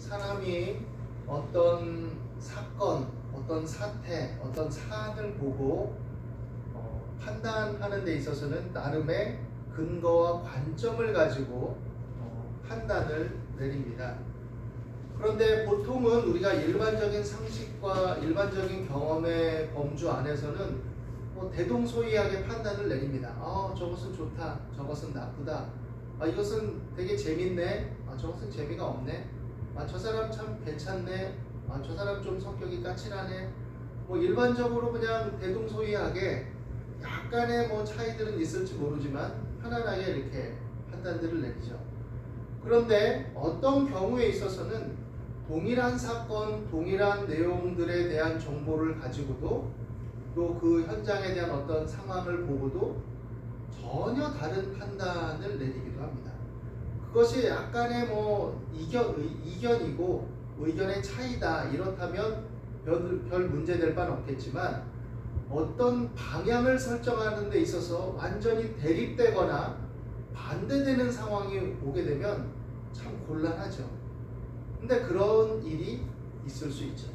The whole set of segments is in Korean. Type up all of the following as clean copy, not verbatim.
사람이 어떤 사건, 어떤 사태, 어떤 사안을 보고 판단하는 데 있어서는 나름의 근거와 관점을 가지고 판단을 내립니다. 그런데 보통은 우리가 일반적인 상식과 일반적인 경험의 범주 안에서는 대동소이하게 판단을 내립니다. 저것은 좋다, 저것은 나쁘다. 이것은 되게 재밌네. 저것은 재미가 없네. 저 사람 참 괜찮네. 저 사람 좀 성격이 까칠하네. 일반적으로 그냥 대동소이하게 약간의 차이들은 있을지 모르지만 편안하게 이렇게 판단들을 내리죠. 그런데 어떤 경우에 있어서는 동일한 사건, 동일한 내용들에 대한 정보를 가지고도 또 그 현장에 대한 어떤 상황을 보고도 전혀 다른 판단을 내리기도 합니다. 그것이 약간의 이견이고 의견의 차이다 이렇다면 별 문제될 바는 없겠지만 어떤 방향을 설정하는 데 있어서 완전히 대립되거나 반대되는 상황이 오게 되면 참 곤란하죠. 근데 그런 일이 있을 수 있죠.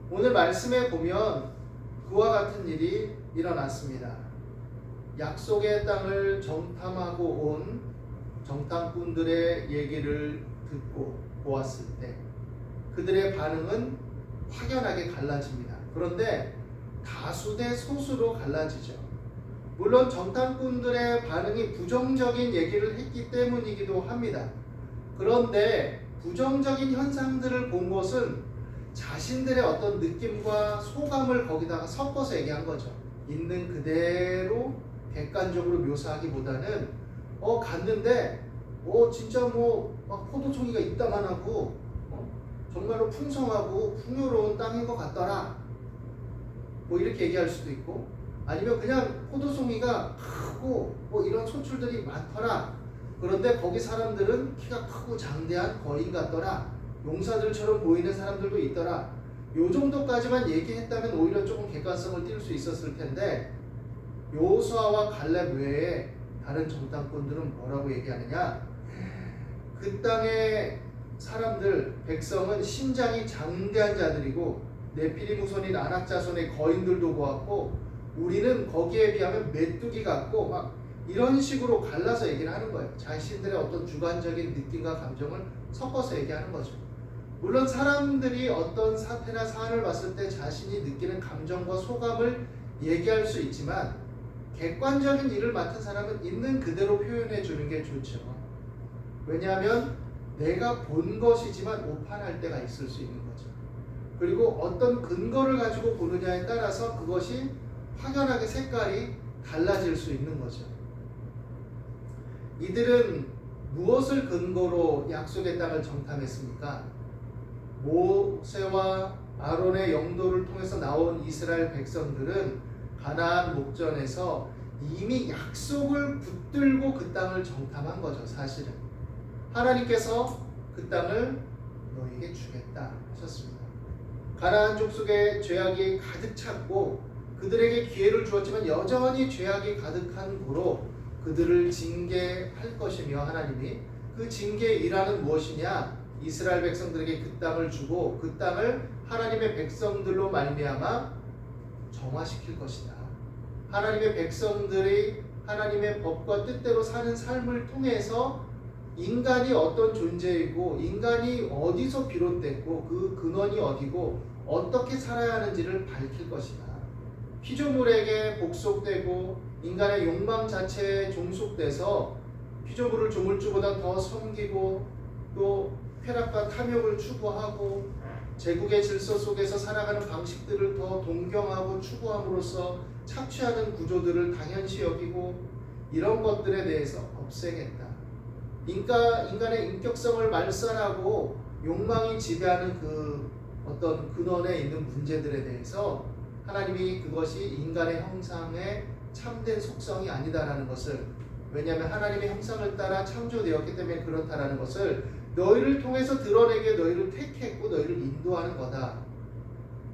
오늘 말씀에 보면 그와 같은 일이 일어났습니다. 약속의 땅을 정탐하고 온 정탐꾼들의 얘기를 듣고 보았을 때 그들의 반응은 확연하게 갈라집니다. 그런데 다수 대 소수로 갈라지죠. 물론 정탐꾼들의 반응이 부정적인 얘기를 했기 때문이기도 합니다. 그런데 부정적인 현상들을 본 것은 자신들의 어떤 느낌과 소감을 거기다가 섞어서 얘기한 거죠. 있는 그대로 객관적으로 묘사하기보다는 갔는데 진짜 막 포도송이가 있다만하고 정말로 풍성하고 풍요로운 땅인 것 같더라. 이렇게 얘기할 수도 있고 아니면 그냥 포도송이가 크고 이런 소출들이 많더라. 그런데 거기 사람들은 키가 크고 장대한 거인 같더라. 용사들처럼 보이는 사람들도 있더라. 요 정도까지만 얘기했다면 오히려 조금 객관성을 띌 수 있었을 텐데 요수아와 갈렙 외에 다른 정탐꾼들은 뭐라고 얘기하느냐? 그 땅의 사람들, 백성은 신장이 장대한 자들이고 네피림 후손인 아낙 자손의 거인들도 보았고 우리는 거기에 비하면 메뚜기 같고 막 이런 식으로 갈라서 얘기를 하는 거예요. 자신들의 어떤 주관적인 느낌과 감정을 섞어서 얘기하는 거죠. 물론 사람들이 어떤 사태나 사안을 봤을 때 자신이 느끼는 감정과 소감을 얘기할 수 있지만 객관적인 일을 맡은 사람은 있는 그대로 표현해 주는 게 좋죠. 왜냐하면 내가 본 것이지만 오판할 때가 있을 수 있는 거죠. 그리고 어떤 근거를 가지고 보느냐에 따라서 그것이 확연하게 색깔이 달라질 수 있는 거죠. 이들은 무엇을 근거로 약속의 땅을 정탐했습니까? 모세와 아론의 영도를 통해서 나온 이스라엘 백성들은 가나안 목전에서 이미 약속을 붙들고 그 땅을 정탐한 거죠. 사실은 하나님께서 그 땅을 너에게 주겠다 하셨습니다. 가나안 족속의 죄악이 가득 찼고 그들에게 기회를 주었지만 여전히 죄악이 가득한 고로 그들을 징계할 것이며 하나님이 그 징계의 일환은 무엇이냐? 이스라엘 백성들에게 그 땅을 주고 그 땅을 하나님의 백성들로 말미암아 정화시킬 것이다. 하나님의 백성들이 하나님의 법과 뜻대로 사는 삶을 통해서 인간이 어떤 존재이고 인간이 어디서 비롯됐고 그 근원이 어디고 어떻게 살아야 하는지를 밝힐 것이다. 피조물에게 복속되고 인간의 욕망 자체에 종속돼서 피조물을 조물주보다 더 섬기고 또 쾌락과 탐욕을 추구하고 제국의 질서 속에서 살아가는 방식들을 더 동경하고 추구함으로써 착취하는 구조들을 당연시 여기고 이런 것들에 대해서 없애겠다. 인간의 인격성을 말살하고 욕망이 지배하는 그 어떤 근원에 있는 문제들에 대해서 하나님이 그것이 인간의 형상의 참된 속성이 아니다라는 것을, 왜냐하면 하나님의 형상을 따라 창조되었기 때문에 그렇다라는 것을 너희를 통해서 드러내게 너희를 택했고 너희를 인도하는 거다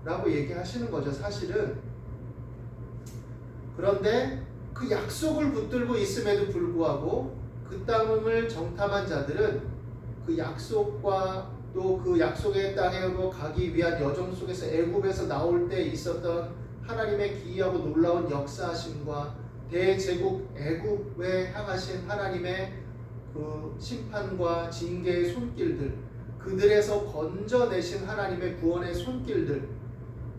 라고 얘기하시는 거죠. 사실은. 그런데 그 약속을 붙들고 있음에도 불구하고 그 땅을 정탐한 자들은 그 약속과 또 그 약속의 땅으로 가기 위한 여정 속에서 애굽에서 나올 때 있었던 하나님의 기이하고 놀라운 역사하심과 대제국 애굽에 향하신 하나님의 그 심판과 징계의 손길들, 그들에서 건져내신 하나님의 구원의 손길들,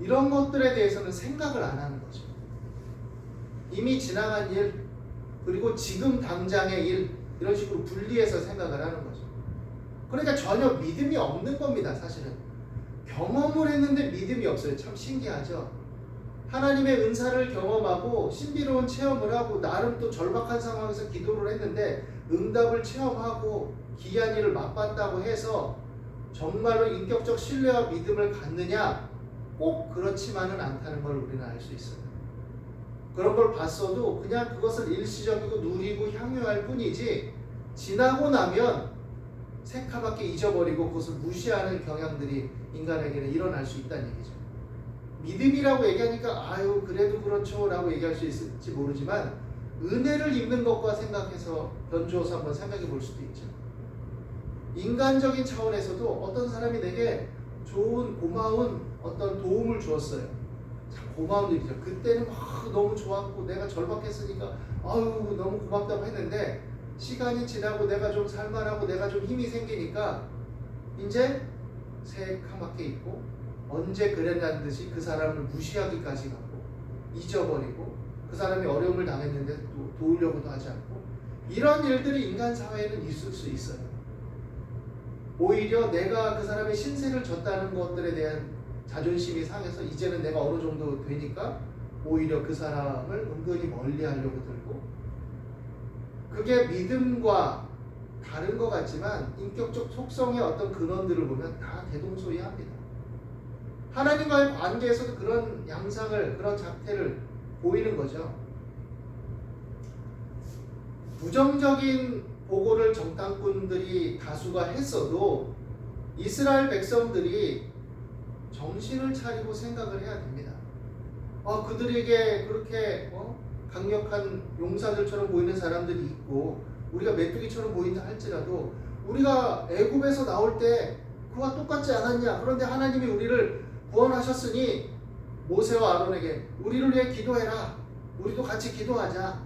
이런 것들에 대해서는 생각을 안 하는 거죠. 이미 지나간 일, 그리고 지금 당장의 일, 이런 식으로 분리해서 생각을 하는 거죠. 그러니까 전혀 믿음이 없는 겁니다. 사실은 경험을 했는데 믿음이 없어요. 참 신기하죠. 하나님의 은사를 경험하고 신비로운 체험을 하고 나름 또 절박한 상황에서 기도를 했는데 응답을 체험하고 기이한 일을 맛봤다고 해서 정말로 인격적 신뢰와 믿음을 갖느냐? 꼭 그렇지만은 않다는 걸 우리는 알 수 있어요. 그런 걸 봤어도 그냥 그것을 일시적이고 누리고 향유할 뿐이지, 지나고 나면 새카맣게 잊어버리고 그것을 무시하는 경향들이 인간에게는 일어날 수 있다는 얘기죠. 믿음이라고 얘기하니까 아유 그래도 그렇죠 라고 얘기할 수 있을지 모르지만, 은혜를 입는 것과 생각해서 변주어서 한번 생각해 볼 수도 있죠. 인간적인 차원에서도 어떤 사람이 내게 좋은 고마운 어떤 도움을 주었어요. 참 고마운 일이죠. 그때는 막 너무 좋았고 내가 절박했으니까 아유 너무 고맙다고 했는데, 시간이 지나고 내가 좀 살만하고 내가 좀 힘이 생기니까 이제 새카맣게 있고 언제 그랬다는 듯이 그 사람을 무시하기까지 가고 잊어버리고 그 사람이 어려움을 당했는데 또 도우려고도 하지 않고, 이런 일들이 인간 사회에는 있을 수 있어요. 오히려 내가 그 사람의 신세를 졌다는 것들에 대한 자존심이 상해서 이제는 내가 어느 정도 되니까 오히려 그 사람을 은근히 멀리 하려고 들고, 그게 믿음과 다른 것 같지만 인격적 속성의 어떤 근원들을 보면 다 대동소이합니다. 하나님과의 관계에서도 그런 양상을, 그런 작태를 보이는 거죠. 부정적인 보고를 정탐꾼들이 다수가 했어도 이스라엘 백성들이 정신을 차리고 생각을 해야 됩니다. 그들에게 그렇게 강력한 용사들처럼 보이는 사람들이 있고 우리가 메뚜기처럼 보인다 할지라도 우리가 애굽에서 나올 때 그와 똑같지 않았냐? 그런데 하나님이 우리를 구원하셨으니 모세와 아론에게 우리를 위해 기도해라. 우리도 같이 기도하자.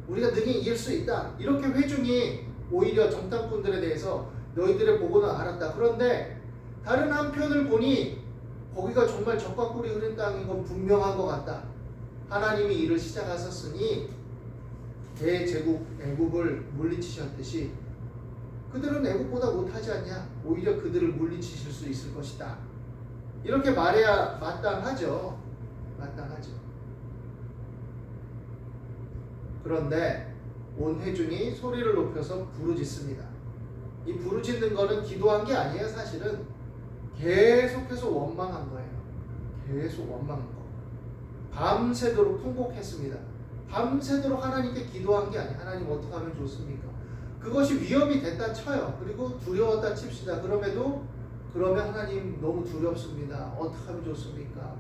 우리가 능히 이길 수 있다. 이렇게 회중이 오히려 정탐꾼들에 대해서 너희들의 보고는 알았다. 그런데 다른 한편을 보니 거기가 정말 적과 꿀이 흐른 땅인 건 분명한 것 같다. 하나님이 일을 시작하셨으니 대제국 애굽을 물리치셨듯이 그들은 애굽보다 못하지 않냐? 오히려 그들을 물리치실 수 있을 것이다. 이렇게 말해야 마땅하죠. 마땅하죠. 그런데 온 회중이 소리를 높여서 부르짖습니다. 이 부르짖는 거는 기도한 게 아니에요. 사실은 계속해서 원망한 거예요. 계속 원망한 거. 밤새도록 통곡했습니다. 밤새도록 하나님께 기도한 게 아니에요. 하나님 어떻게 하면 좋습니까? 그것이 위험이 됐다 쳐요. 그리고 두려웠다 칩시다. 그러면 하나님 너무 두렵습니다. 어떻게 하면 좋습니까?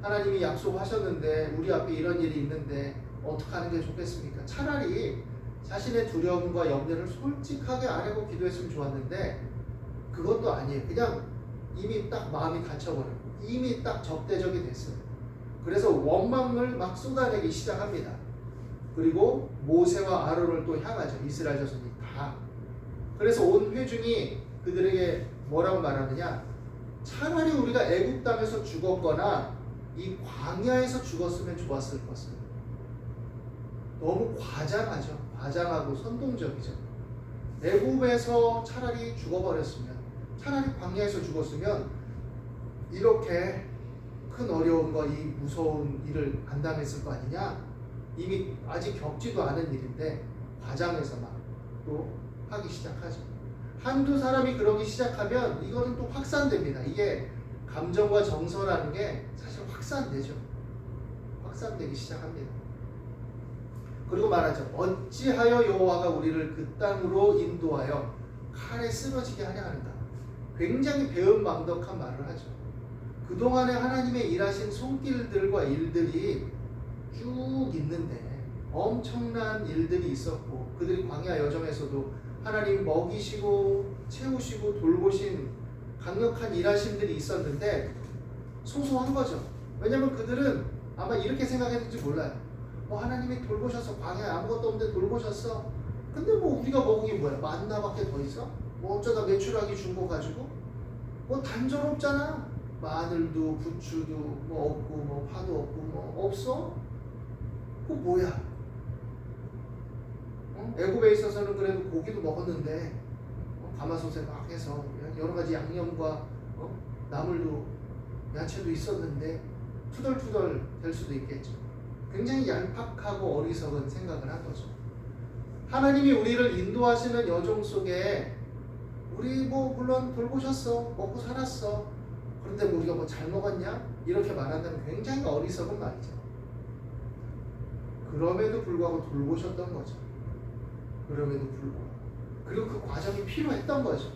하나님이 약속하셨는데 우리 앞에 이런 일이 있는데 어떻게 하는 게 좋겠습니까? 차라리 자신의 두려움과 염려를 솔직하게 아뢰고 기도했으면 좋았는데 그것도 아니에요. 그냥 이미 딱 마음이 닫혀버렸고 이미 딱 적대적이 됐어요. 그래서 원망을 막 쏟아내기 시작합니다. 그리고 모세와 아론을 또 향하죠. 이스라엘 자손이 다. 그래서 온 회중이 그들에게 뭐라고 말하느냐? 차라리 우리가 애굽 땅에서 죽었거나 이 광야에서 죽었으면 좋았을 것을. 너무 과장하죠. 과장하고 선동적이죠. 애굽에서 차라리 죽어버렸으면, 차라리 광야에서 죽었으면 이렇게 큰 어려움과 이 무서운 일을 안 당했을 거 아니냐? 이미 아직 겪지도 않은 일인데 과장해서 막 또 하기 시작하죠. 한두 사람이 그러기 시작하면 이거는 또 확산됩니다. 이게 감정과 정서라는 게 사실 확산되죠. 확산되기 시작합니다. 그리고 말하죠. 어찌하여 여호와가 우리를 그 땅으로 인도하여 칼에 쓰러지게 하려 하는가. 굉장히 배은망덕한 말을 하죠. 그동안에 하나님의 일하신 손길들과 일들이 쭉 있는데 엄청난 일들이 있었고 그들이 광야 여정에서도 하나님 먹이시고 채우시고 돌보신 강력한 일하심들이 있었는데 소소한 거죠. 왜냐면 그들은 아마 이렇게 생각했는지 몰라요. 뭐 하나님이 돌보셔서 광야에 아무것도 없는데 돌보셨어. 근데 뭐 우리가 먹은 게 뭐야? 만나밖에 더 있어? 뭐 어쩌다 메추라기 준 거 가지고? 뭐 단조롭잖아. 마늘도 부추도 뭐 없고 뭐 파도 없고 뭐 없어? 그거 뭐야? 애굽에 있어서는 그래도 고기도 먹었는데 가마솥에 막 해서 여러 가지 양념과 나물도 야채도 있었는데 투덜투덜 될 수도 있겠죠. 굉장히 얄팍하고 어리석은 생각을 한 거죠. 하나님이 우리를 인도하시는 여정 속에 우리 뭐 물론 돌보셨어, 먹고 살았어. 그런데 뭐 우리가 뭐 잘 먹었냐? 이렇게 말한다면 굉장히 어리석은 말이죠. 그럼에도 불구하고 돌보셨던 거죠. 그럼에도 불구하고. 그리고 그 과정이 필요했던 거죠.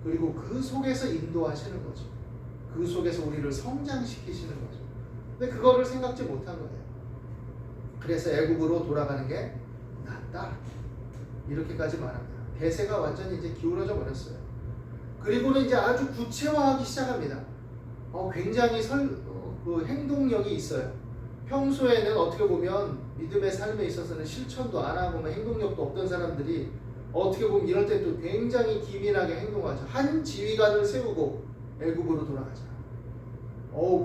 그리고 그 속에서 인도하시는 거죠. 그 속에서 우리를 성장시키시는 거죠. 근데 그거를 생각지 못한 거예요. 그래서 애굽으로 돌아가는 게 낫다. 이렇게까지 말합니다. 대세가 완전히 이제 기울어져 버렸어요. 그리고는 이제 아주 구체화하기 시작합니다. 굉장히 그 행동력이 있어요. 평소에는 어떻게 보면 믿음의 삶에 있어서는 실천도 안 하고 행동력도 없던 사람들이 어떻게 보면 이럴 때 또 굉장히 기민하게 행동하죠. 한 지휘관을 세우고 애굽으로 돌아가자.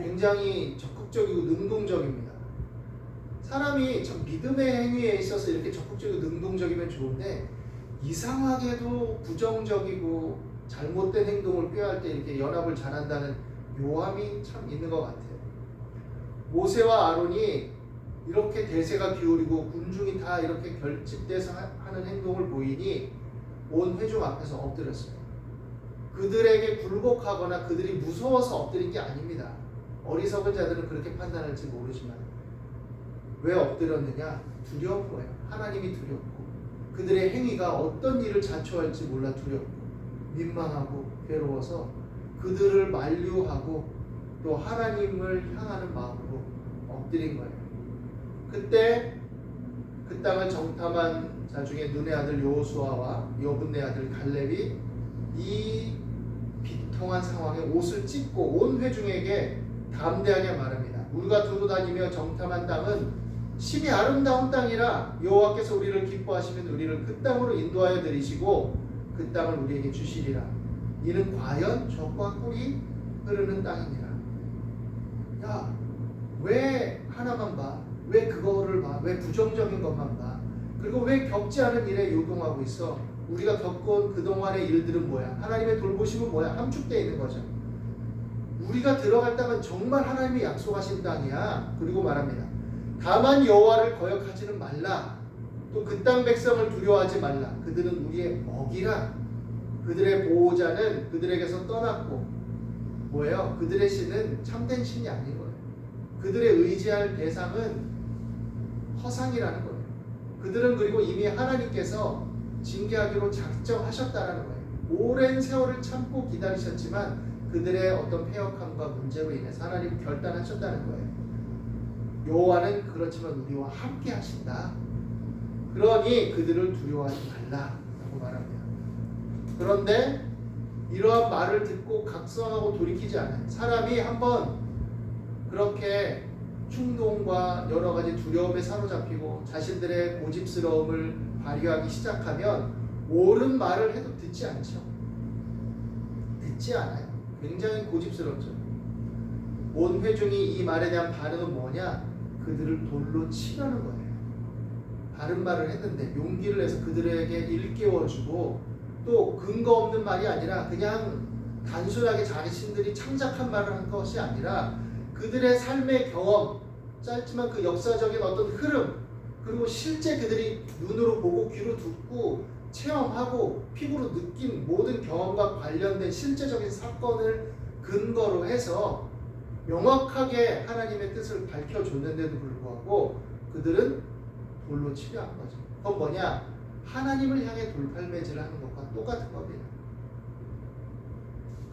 굉장히 적극적이고 능동적입니다. 사람이 참 믿음의 행위에 있어서 이렇게 적극적이고 능동적이면 좋은데 이상하게도 부정적이고 잘못된 행동을 꾀할 때 이렇게 연합을 잘한다는 묘함이 참 있는 것 같아요. 모세와 아론이 이렇게 대세가 기울이고 군중이 다 이렇게 결집돼서 하는 행동을 보이니 온 회중 앞에서 엎드렸어요. 그들에게 굴복하거나 그들이 무서워서 엎드린 게 아닙니다. 어리석은 자들은 그렇게 판단할지 모르지만 왜 엎드렸느냐? 두려운 거예요. 하나님이 두렵고 그들의 행위가 어떤 일을 자초할지 몰라 두렵고 민망하고 괴로워서 그들을 만류하고 또 하나님을 향하는 마음으로 엎드린 거예요. 그때 그 땅을 정탐한 자 중에 눈의 아들 여호수아와 여분의 아들 갈렙이 이 비통한 상황에 옷을 찢고 온 회중에게 담대하게 말합니다. 우리가 두루 다니며 정탐한 땅은 심히 아름다운 땅이라 여호와께서 우리를 기뻐하시면 우리를 그 땅으로 인도하여 들이시고 그 땅을 우리에게 주시리라. 이는 과연 젖과 꿀이 흐르는 땅이니라. 야, 왜 하나만 봐? 왜 그거를 봐? 왜 부정적인 것만 봐? 그리고 왜 겪지 않은 일에 요동하고 있어? 우리가 겪은 그동안의 일들은 뭐야? 하나님의 돌보심은 뭐야? 함축되어 있는 거죠. 우리가 들어갈 땅은 정말 하나님이 약속하신 땅이야. 그리고 말합니다. 다만 여호와를 거역하지는 말라. 또 그 땅 백성을 두려워하지 말라. 그들은 우리의 먹이라. 그들의 보호자는 그들에게서 떠났고 뭐예요? 그들의 신은 참된 신이 아닌 거예요. 그들의 의지할 대상은 허상이라는 거예요. 그들은 그리고 이미 하나님께서 징계하기로 작정하셨다라는 거예요. 오랜 세월을 참고 기다리셨지만 그들의 어떤 패역함과 문제로 인해서 하나님 결단하셨다는 거예요. 여호와는 그렇지만 우리와 함께 하신다. 그러니 그들을 두려워하지 말라라고 말합니다. 그런데 이러한 말을 듣고 각성하고 돌이키지 않아요. 사람이 한번 그렇게 충동과 여러 가지 두려움에 사로잡히고 자신들의 고집스러움을 발휘하기 시작하면 옳은 말을 해도 듣지 않죠. 듣지 않아요. 굉장히 고집스럽죠. 온 회중이 이 말에 대한 반응은 뭐냐? 그들을 돌로 치려는 거예요. 바른 말을 했는데 용기를 내서 그들에게 일깨워주고 또 근거 없는 말이 아니라 그냥 단순하게 자신들이 창작한 말을 한 것이 아니라 그들의 삶의 경험, 짧지만 그 역사적인 어떤 흐름, 그리고 실제 그들이 눈으로 보고 귀로 듣고 체험하고 피부로 느낀 모든 경험과 관련된 실제적인 사건을 근거로 해서 명확하게 하나님의 뜻을 밝혀줬는데도 불구하고 그들은 돌로 치려 한 거죠. 그건 뭐냐? 하나님을 향해 돌팔매질을 하는 것과 똑같은 겁니다.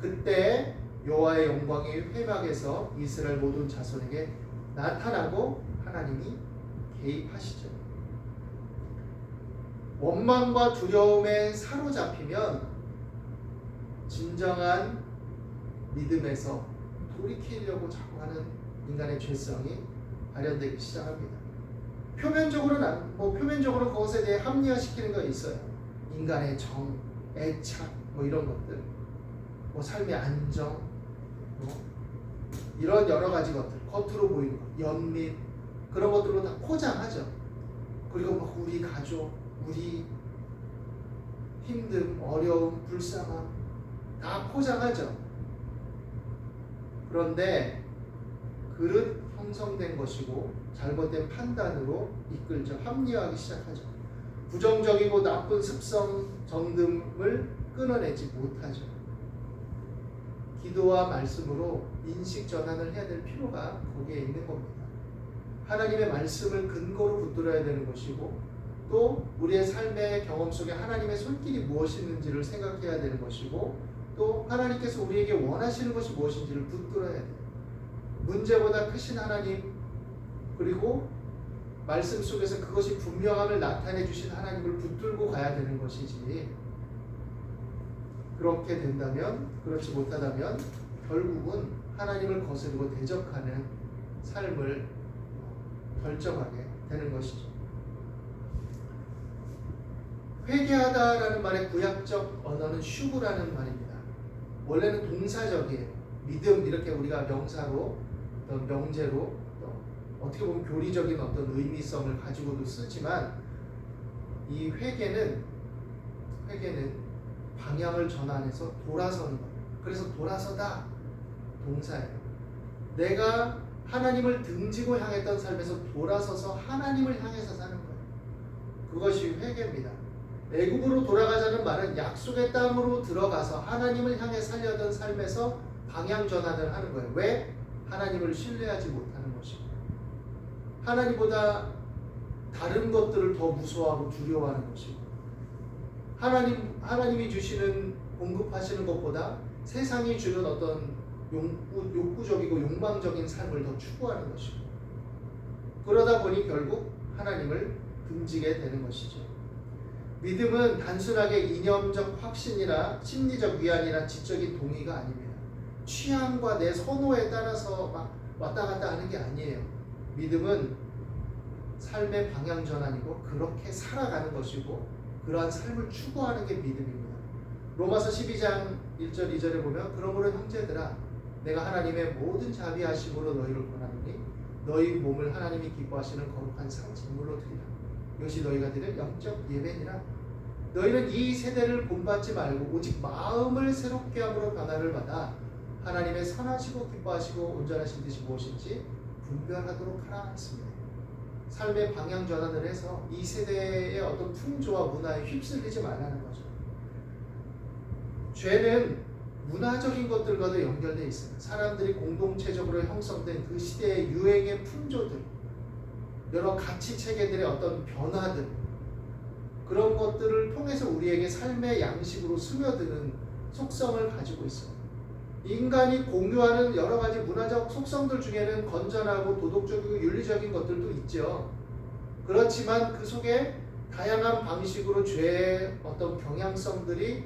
그때 여호와의 영광이 회막에서 이스라엘 모든 자손에게 나타나고 하나님이 개입하시죠. 원망과 두려움에 사로잡히면 진정한 믿음에서 돌이키려고 자꾸 하는 인간의 죄성이 발현되기 시작합니다. 표면적으로 그것에 대해 합리화시키는 거 있어요. 인간의 정, 애착, 이런 것들, 삶의 안정, 이런 여러 가지 것들, 겉으로 보이는 것, 연민, 그런 것들로 다 포장하죠. 그리고 우리 가족, 우리 힘듦, 어려움, 불쌍함 다 포장하죠. 그런데 그릇 형성된 것이고 잘못된 판단으로 이끌죠. 합리화하기 시작하죠. 부정적이고 나쁜 습성, 정듦을 끊어내지 못하죠. 기도와 말씀으로 인식 전환을 해야 될 필요가 거기에 있는 겁니다. 하나님의 말씀을 근거로 붙들어야 되는 것이고, 또 우리의 삶의 경험 속에 하나님의 손길이 무엇이있는지를 생각해야 되는 것이고, 또 하나님께서 우리에게 원하시는 것이 무엇인지를 붙들어야 돼요. 문제보다 크신 하나님, 그리고 말씀 속에서 그것이 분명함을 나타내 주신 하나님을 붙들고 가야 되는 것이지, 그렇게 된다면, 그렇지 못하다면 결국은 하나님을 거스르고 대적하는 삶을 결정하게 되는 것이죠. 회개하다라는 말의 구약적 언어는 슈브라는 말입니다. 원래는 동사적이에요. 믿음, 이렇게 우리가 명사로, 어떤 명제로, 어떻게 보면 교리적인 어떤 의미성을 가지고도 쓰지만, 이 회개는 방향을 전환해서 돌아서는 거예요. 그래서 돌아서다 동사예요. 내가 하나님을 등지고 향했던 삶에서 돌아서서 하나님을 향해서 사는 거예요. 그것이 회개입니다. 애굽으로 돌아가자는 말은 약속의 땅으로 들어가서 하나님을 향해 살려던 삶에서 방향 전환을 하는 거예요. 왜? 하나님을 신뢰하지 못하는 것이고, 하나님보다 다른 것들을 더 무서워하고 두려워하는 것이고, 하나님이 주시는, 공급하시는 것보다 세상이 주는 어떤 욕구적이고 욕망적인 삶을 더 추구하는 것이고, 그러다 보니 결국 하나님을 등지게 되는 것이죠. 믿음은 단순하게 이념적 확신이나 심리적 위안이나 지적인 동의가 아닙니다. 취향과 내 선호에 따라서 막 왔다 갔다 하는 게 아니에요. 믿음은 삶의 방향 전환이고 그렇게 살아가는 것이고, 그러한 삶을 추구하는 게 믿음입니다. 로마서 12장 1절 2절에 보면, 그러므로 형제들아, 내가 하나님의 모든 자비하심으로 너희를 권하노니 너희 몸을 하나님이 기뻐하시는 거룩한 상 제물로 드리라. 이것이 너희가 드릴 영적 예배니라. 너희는 이 세대를 본받지 말고 오직 마음을 새롭게 함으로 변화를 받아 하나님의 선하시고 기뻐하시고 온전하신 뜻이 무엇인지 분별하도록 하라 했습니다. 삶의 방향 전환을 해서 이 세대의 어떤 풍조와 문화에 휩쓸리지 말라는 거죠. 죄는 문화적인 것들과도 연결되어 있습니다. 사람들이 공동체적으로 형성된 그 시대의 유행의 풍조들, 여러 가치 체계들의 어떤 변화들, 그런 것들을 통해서 우리에게 삶의 양식으로 스며드는 속성을 가지고 있습니다. 인간이 공유하는 여러 가지 문화적 속성들 중에는 건전하고 도덕적이고 윤리적인 것들도 있죠. 그렇지만 그 속에 다양한 방식으로 죄의 어떤 경향성들이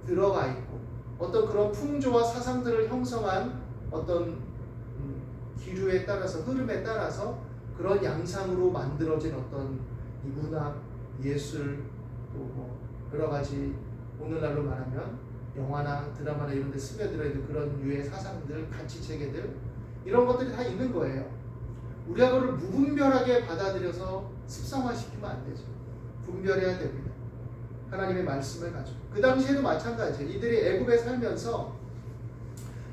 들어가 있고, 어떤 그런 풍조와 사상들을 형성한 어떤 기류에 따라서, 흐름에 따라서 그런 양상으로 만들어진 어떤 이 문화, 예술, 또 여러 가지, 오늘날로 말하면 영화나 드라마나 이런 데 스며들어 있는 그런 유의 사상들, 가치 체계들, 이런 것들이 다 있는 거예요. 우리가 그걸 무분별하게 받아들여서 습성화시키면 안 되죠. 분별해야 됩니다. 하나님의 말씀을 가지고. 그 당시에도 마찬가지예요. 이들이 애굽에 살면서,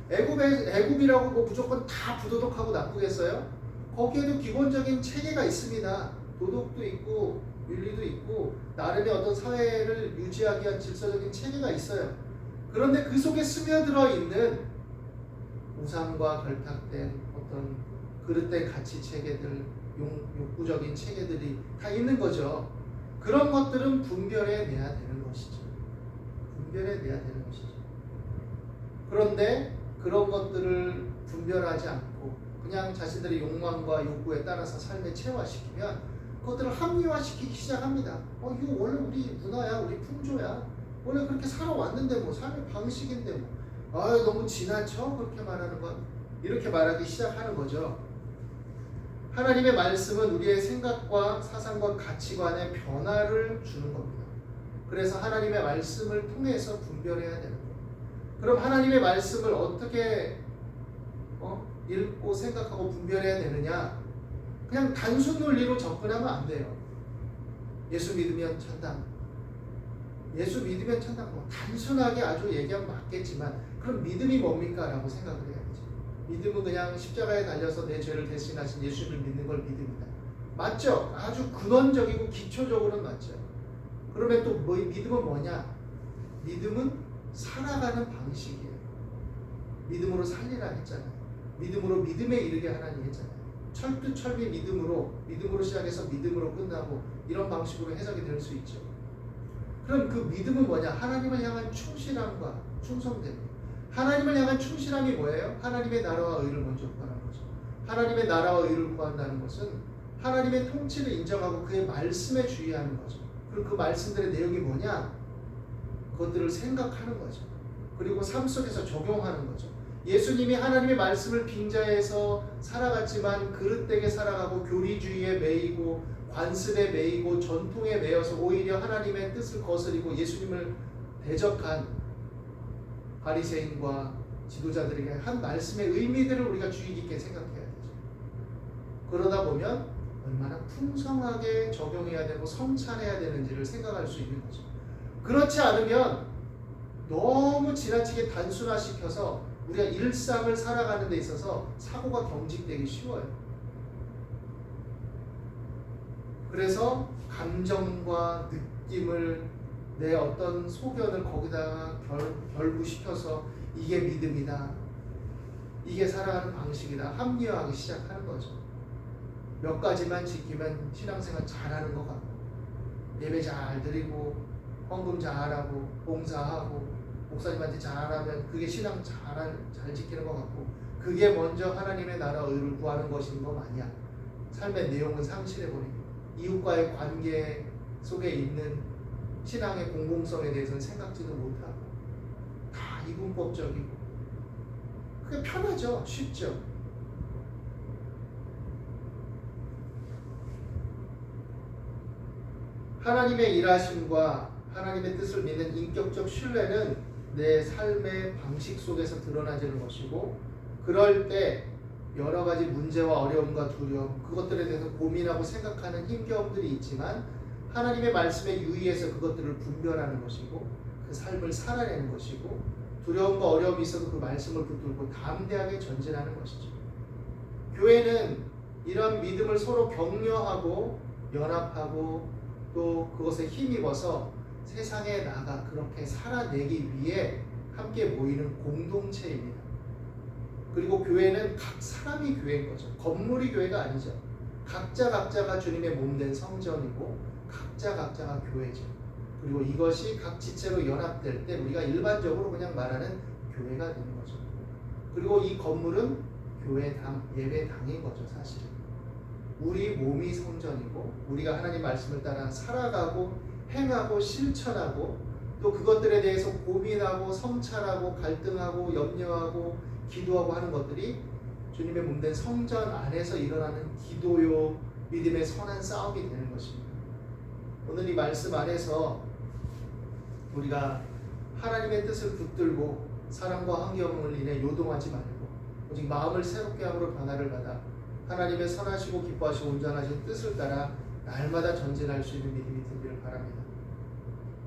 애굽이라고 무조건 다 부도덕하고 나쁘겠어요? 거기에도 기본적인 체계가 있습니다. 도덕도 있고 윤리도 있고 나름의 어떤 사회를 유지하기 위한 질서적인 체계가 있어요. 그런데 그 속에 스며들어 있는 우상과 결탁된 어떤 그릇된 가치 체계들, 욕구적인 체계들이 다 있는 거죠. 그런 것들은 분별해내야 되는 것이죠. 분별해내야 되는 것이죠. 그런데 그런 것들을 분별하지 않고 그냥 자신들의 욕망과 욕구에 따라서 삶에 체화시키면 그것들을 합리화시키기 시작합니다. 이거 원래 우리 문화야, 우리 풍조야. 원래 그렇게 살아왔는데 뭐, 삶의 방식인데 뭐. 너무 지나쳐 그렇게 말하는 건, 이렇게 말하기 시작하는 거죠. 하나님의 말씀은 우리의 생각과 사상과 가치관에 변화를 주는 겁니다. 그래서 하나님의 말씀을 통해서 분별해야 되는 거예요. 그럼 하나님의 말씀을 어떻게 읽고 생각하고 분별해야 되느냐? 그냥 단순 논리로 접근하면 안 돼요. 예수 믿으면 천당, 예수 믿으면 천당, 단순하게 아주 얘기하면 맞겠지만 그럼 믿음이 뭡니까? 라고 생각을 해야지. 믿음은 그냥 십자가에 달려서 내 죄를 대신하신 예수를 믿는 걸 믿음이다. 맞죠? 아주 근원적이고 기초적으로는 맞죠. 그러면 또 믿음은 뭐냐? 믿음은 살아가는 방식이에요. 믿음으로 살리라 했잖아요. 믿음으로 믿음에 이르게 하나님 했잖아요. 철두철미 믿음으로 시작해서 믿음으로 끝나고 이런 방식으로 해석이 될 수 있죠. 그럼 그 믿음은 뭐냐? 하나님을 향한 충실함과 충성됨. 하나님을 향한 충실함이 뭐예요? 하나님의 나라와 의를 먼저 구하는 거죠. 하나님의 나라와 의를 구한다는 것은 하나님의 통치를 인정하고 그의 말씀에 주의하는 거죠. 그리고 그 말씀들의 내용이 뭐냐? 그것들을 생각하는 거죠. 그리고 삶 속에서 적용하는 거죠. 예수님이 하나님의 말씀을 빙자해서 살아갔지만 그릇되게 살아가고 교리주의에 매이고 관습에 매이고 전통에 매여서 오히려 하나님의 뜻을 거스리고 예수님을 대적한 바리새인과 지도자들에게 한 말씀의 의미들을 우리가 주의 깊게 생각해야 되죠. 그러다 보면 얼마나 풍성하게 적용해야 되고 성찬해야 되는지를 생각할 수 있는 거죠. 그렇지 않으면 너무 지나치게 단순화시켜서 우리가 일상을 살아가는 데 있어서 사고가 경직되기 쉬워요. 그래서 감정과 느낌을, 내 어떤 소견을 거기다가 결부시켜서 이게 믿음이다, 이게 살아가는 방식이다 합리화하기 시작하는 거죠. 몇 가지만 지키면 신앙생활 잘하는 것 같고, 예배 잘 드리고 헌금 잘하고 봉사하고 목사님한테 잘하면 그게 신앙 잘 지키는 것 같고, 그게 먼저 하나님의 나라 의를 구하는 것인 거 아니야. 삶의 내용은 상실해버리고 이웃과의 관계 속에 있는 신앙의 공공성에 대해서는 생각지도 못하고 다 이분법적이고, 그게 편하죠. 쉽죠. 하나님의 일하심과 하나님의 뜻을 믿는 인격적 신뢰는 내 삶의 방식 속에서 드러나지는 것이고, 그럴 때 여러 가지 문제와 어려움과 두려움, 그것들에 대해서 고민하고 생각하는 힘겨움들이 있지만 하나님의 말씀에 유의해서 그것들을 분별하는 것이고 그 삶을 살아내는 것이고, 두려움과 어려움이 있어도 그 말씀을 붙들고 담대하게 전진하는 것이죠. 교회는 이런 믿음을 서로 격려하고 연합하고 또 그것에 힘입어서 세상에 나가 그렇게 살아내기 위해 함께 모이는 공동체입니다. 그리고 교회는 각 사람이 교회인 거죠. 건물이 교회가 아니죠. 각자가 주님의 몸된 성전이고 각자가 교회죠. 그리고 이것이 각 지체로 연합될 때 우리가 일반적으로 그냥 말하는 교회가 되는 거죠. 그리고 이 건물은 교회당, 예배당인 거죠. 사실은 우리 몸이 성전이고 우리가 하나님 말씀을 따라 살아가고 행하고 실천하고 또 그것들에 대해서 고민하고 성찰하고 갈등하고 염려하고 기도하고 하는 것들이 주님의 몸된 성전 안에서 일어나는 기도요, 믿음의 선한 싸움이 되는 것입니다. 오늘 이 말씀 안에서 우리가 하나님의 뜻을 붙들고 사랑과 환경을 인해 요동하지 말고 오직 마음을 새롭게 함으로 변화를 받아 하나님의 선하시고 기뻐하시고 온전하신 뜻을 따라 날마다 전진할 수 있는 믿음이 되기를 바랍니다.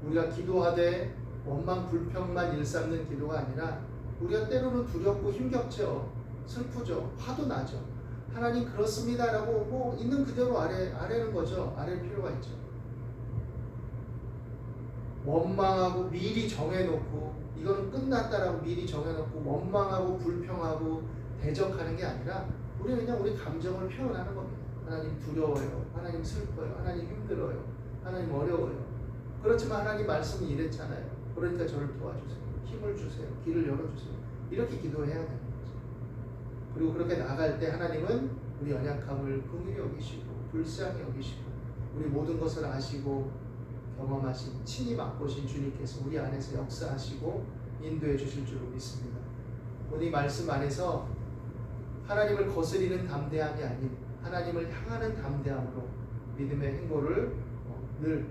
우리가 기도하되 원망 불평만 일삼는 기도가 아니라 우리가 때로는 두렵고 힘겹죠. 슬프죠. 화도 나죠. 하나님 그렇습니다 라고 뭐 있는 그대로 아뢰는 거죠. 아랠 필요가 있죠. 원망하고 미리 정해놓고 이거는 끝났다라고 미리 정해놓고 원망하고 불평하고 대적하는 게 아니라 우리는 그냥 우리 감정을 표현하는 겁니다. 하나님 두려워요. 하나님 슬퍼요. 하나님 힘들어요. 하나님 어려워요. 그렇지만 하나님 말씀은 이랬잖아요. 그러니까 저를 도와주세요. 힘을 주세요. 길을 열어주세요. 이렇게 기도해야 되는 거죠. 그리고 그렇게 나갈 때 하나님은 우리 연약함을 긍휼히 여기시고 불쌍히 여기시고 우리 모든 것을 아시고 경험하신 친히 맛보신 주님께서 우리 안에서 역사하시고 인도해 주실 줄로 믿습니다. 오늘 이 말씀 안에서 하나님을 거스리는 담대함이 아닌 하나님을 향하는 담대함으로 믿음의 행보를 늘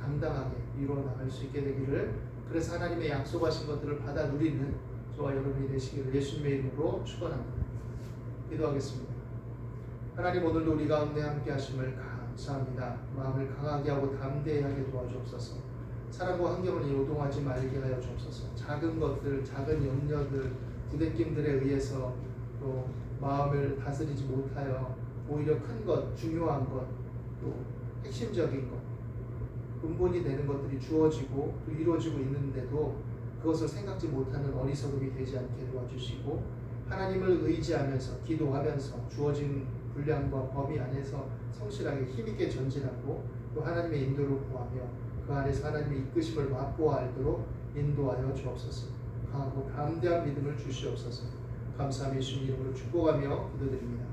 당당하게 이루어 나갈 수 있게 되기를, 그래서 하나님의 약속하신 것들을 받아 누리는 저와 여러분이 되시기를 예수님의 이름으로 축원합니다. 기도하겠습니다. 하나님, 오늘도 우리 가운데 함께 하심을 감사합니다. 마음을 강하게 하고 담대하게 도와주옵소서. 사람과 환경을 요동하지 말게 하여 주옵소서. 작은 것들, 작은 염려들, 부대낌들에 의해서 또 마음을 다스리지 못하여 오히려 큰 것, 중요한 것, 또 핵심적인 것, 근본이 되는 것들이 주어지고 또 이루어지고 있는데도 그것을 생각지 못하는 어리석음이 되지 않게 도와주시고, 하나님을 의지하면서 기도하면서 주어진 분량과 범위 안에서 성실하게 힘있게 전진하고 또 하나님의 인도를 구하며 그 안에서 하나님의 이끄심을 맛보아 알도록 인도하여 주옵소서. 강하고 담대한 믿음을 주시옵소서. 감사함이 예수님 이름으로 축복하며 기도드립니다.